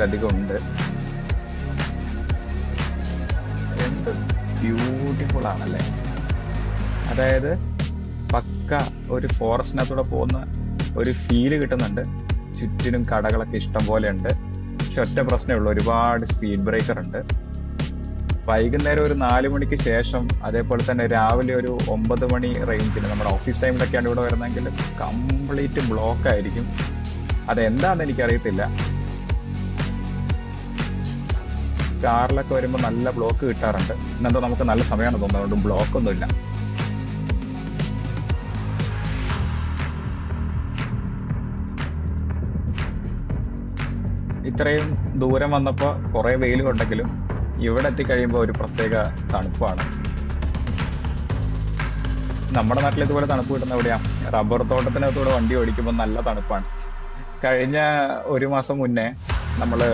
അധികം ഉണ്ട്. എന്ത് ബ്യൂട്ടിഫുൾ ആണല്ലേ. അതായത് പക്ക ഒരു ഫോറസ്റ്റിനകത്തൂടെ പോകുന്ന ഒരു ഫീല് കിട്ടുന്നുണ്ട്. ചുറ്റിനും കടകളൊക്കെ ഇഷ്ടം പോലെ ഉണ്ട്. പക്ഷെ ഒറ്റ പ്രശ്നമേ ഉള്ളൂ, ഒരുപാട് സ്പീഡ് ബ്രേക്കർ ഉണ്ട്. വൈകുന്നേരം ഒരു 4 മണിക്ക് ശേഷം, അതേപോലെ തന്നെ രാവിലെ ഒരു 9 മണി റേഞ്ചിൽ, നമ്മുടെ ഓഫീസ് ടൈമിലൊക്കെയാണ് ഇവിടെ വരുന്നതെങ്കിൽ കംപ്ലീറ്റ് ബ്ലോക്ക് ആയിരിക്കും. അതെന്താന്ന് എനിക്കറിയത്തില്ല. കാറിലൊക്കെ വരുമ്പോൾ നല്ല ബ്ലോക്ക് കിട്ടാറുണ്ട്. ഇന്നെന്തോ നമുക്ക് നല്ല സമയമാണ് തോന്നുന്നത്, അതുകൊണ്ട് ബ്ലോക്ക് ഒന്നുമില്ല. ഇത്രയും ദൂരം വന്നപ്പോൾ കുറെ വെയിൽ ഉണ്ടെങ്കിലും ഇവിടെ എത്തിക്കഴിയുമ്പോൾ ഒരു പ്രത്യേക തണുപ്പാണ്. നമ്മുടെ നാട്ടിൽ ഇതുപോലെ തണുപ്പ് കിട്ടുന്ന എവിടെയാ? റബ്ബർ തോട്ടത്തിനകത്തൂടെ വണ്ടി ഓടിക്കുമ്പോൾ നല്ല തണുപ്പാണ്. കഴിഞ്ഞ 1 മാസം മുന്നേ നമ്മൾ